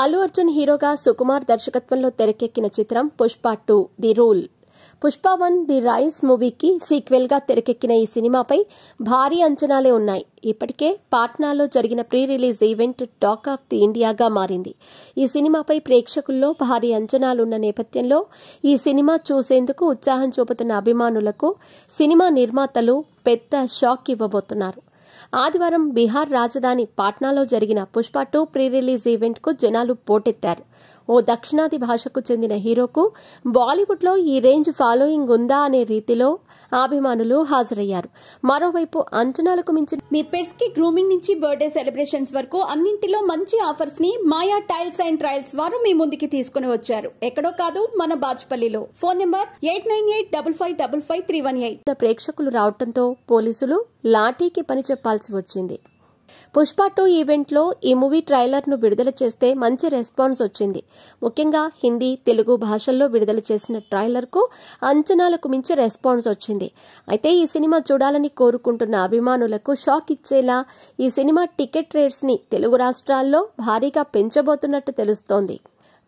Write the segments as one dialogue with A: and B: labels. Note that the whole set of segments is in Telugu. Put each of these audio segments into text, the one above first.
A: అల్లు అర్జున్ హీరోగా సుకుమార్ దర్శకత్వంలో తెరకెక్కిన చిత్రం Pushpa 2 the rule. Pushpa 1 the rise మూవీకి సీక్వెల్ గా తెరకెక్కిన ఈ సినిమాపై భారీ అంచనాలే ఉన్నాయి. ఇప్పటికే పాట్నాలో జరిగిన pre release event talk of the ఇండియాగా మారింది. ఈ సినిమాపై ప్రేక్షకుల్లో భారీ అంచనాలున్న నేపథ్యంలో ఈ సినిమా చూసేందుకు ఉత్సాహం చూపుతున్న అభిమానులకు సినిమా నిర్మాతలు పెద్ద షాక్ ఇవ్వబోతున్నారు. ఆదివారం బీహార్ రాజధాని పాట్నాలో జరిగిన పుష్ప 2 ప్రీ రిలీజ్ ఈవెంట్ కు జనాలు పోటెత్తారు. ఓ దక్షిణాది భాషకు చెందిన హీరోకు బాలీవుడ్ లో ఈ రేంజ్ ఫాలోయింగ్ ఉందా అనే రీతిలో అభిమానులు హాజరయ్యారు. మరోవైపు అంచనాలకు మించిన
B: మీ పెట్స్ కి గ్రూమింగ్ నుంచి బర్త్డే సెలబ్రేషన్స్ వరకు అన్నింటిలో మంచి ఆఫర్స్ ని మాయా టైల్స్ అండ్ ట్రయల్స్ వారు మీ ముందుకి తీసుకుని వచ్చారు. ఎక్కడో కాదు, మన బాజ్పల్లిలో. Phone number 8985555318.
A: ప్రేక్షకులు రావడంతో పోలీసులు లాఠీకి పని చెప్పాల్సి వచ్చింది. పుష్ప 2 ఈవెంట్ లో ఈ మూవీ ట్రైలర్ ను విడుదల చేస్తే మంచి రెస్పాన్స్ వచ్చింది. ముఖ్యంగా హిందీ, తెలుగు భాషల్లో విడుదల చేసిన ట్రైలర్ కు అంచనాలకు మించి రెస్పాన్స్ వచ్చింది. అయితే ఈ సినిమా చూడాలని కోరుకుంటున్న అభిమానులకు షాక్ ఇచ్చేలా ఈ సినిమా టికెట్ రేట్స్ ని తెలుగు రాష్ట్రాల్లో భారీగా పెంచబోతున్నట్టు తెలుస్తోంది.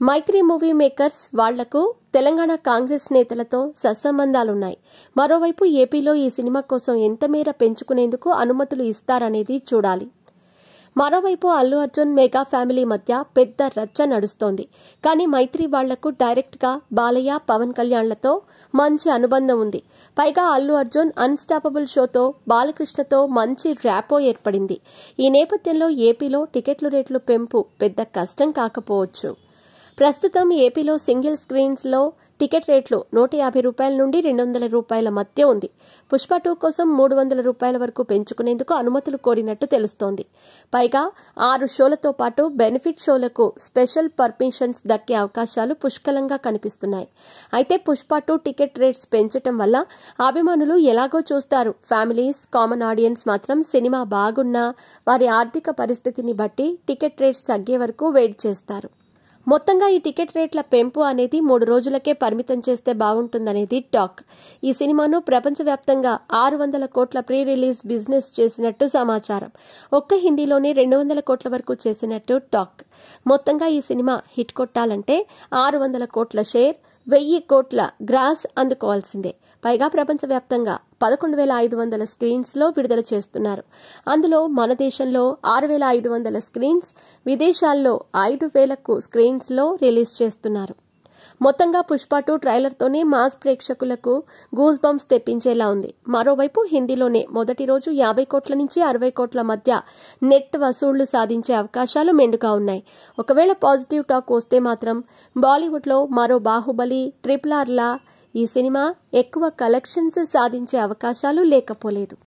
A: మైత్రి మూవీ మేకర్స్ వాళ్లకు తెలంగాణ కాంగ్రెస్ నేతలతో సత్సంబంధాలున్నాయి. మరోవైపు ఏపీలో ఈ సినిమా కోసం ఎంత మేర పెంచుకునేందుకు అనుమతులు ఇస్తారనేది చూడాలి. మరోవైపు అల్లు అర్జున్ మెగా ఫ్యామిలీ మధ్య పెద్ద రచ్చ నడుస్తోంది. కానీ మైత్రి వాళ్లకు డైరెక్ట్ గా బాలయ్య, పవన్ కళ్యాణ్లతో మంచి అనుబంధం ఉంది. పైగా అల్లు అర్జున్ అన్స్టాపబుల్ షోతో బాలకృష్ణతో మంచి ర్యాపో ఏర్పడింది. ఈ నేపథ్యంలో ఏపీలో టికెట్ల రేట్లు పెంపు పెద్ద కష్టం కాకపోవచ్చు. ప్రస్తుతం ఏపీలో సింగిల్ స్క్రీన్స్ లో టికెట్ రేట్లు ₹150 నుండి ₹200 మధ్య ఉంది. పుష్ప 2 కోసం ₹300 వరకు పెంచుకునేందుకు అనుమతులు కోరినట్టు తెలుస్తోంది. పైగా 6 షోలతో పాటు బెనిఫిట్ షోలకు స్పెషల్ పర్మిషన్స్ దక్కే అవకాశాలు పుష్కలంగా కనిపిస్తున్నాయి. అయితే పుష్ప 2 టికెట్ రేట్స్ పెంచడం వల్ల అభిమానులు ఎలాగో చూస్తారు. ఫ్యామిలీస్, కామన్ ఆడియన్స్ మాత్రం సినిమా బాగున్నా వారి ఆర్థిక పరిస్థితిని బట్టి టికెట్ రేట్స్ తగ్గే వరకు వెయిట్ చేస్తారు. మొత్తంగా ఈ టికెట్ రేట్ల పెంపు అనేది 3 రోజులకే పరిమితం చేస్తే బాగుంటుందనేది టాక్. ఈ సినిమాను ప్రపంచవ్యాప్తంగా 600 కోట్ల ప్రీ రిలీజ్ బిజినెస్ చేసినట్టు సమాచారం. ఒక్క హిందీలోనే 200 కోట్ల వరకు చేసినట్టు టాక్. మొత్తంగా ఈ సినిమా హిట్ కొట్టాలంటే 600 కోట్ల షేర్, 1000 కోట్ల గ్రాస్ అందుకోవాల్సిందే. పైగా ప్రపంచవ్యాప్తంగా 11,500 స్క్రీన్స్ లో విడుదల చేస్తున్నారు. అందులో మన దేశంలో 6,500 స్క్రీన్స్, విదేశాల్లో 5,000 స్క్రీన్స్ లో రిలీజ్ చేస్తున్నారు. మొత్తంగా పుష్ప 2 ట్రైలర్ తోనే మాస్ ప్రేక్షకులకు గూస్ బంప్స్ తెప్పించేలా ఉంది. మరోవైపు హిందీలోనే మొదటి రోజు 50 కోట్ల నుంచి 60 కోట్ల మధ్య నెట్ వసూళ్లు సాధించే అవకాశాలు మెండుగా ఉన్నాయి. ఒకవేళ పాజిటివ్ టాక్ వస్తే మాత్రం బాలీవుడ్ లో మరో బాహుబలి, RRR లా ఈ సినిమా ఎక్కువ కలెక్షన్స్ సాధించే అవకాశాలు లేకపోలేదు.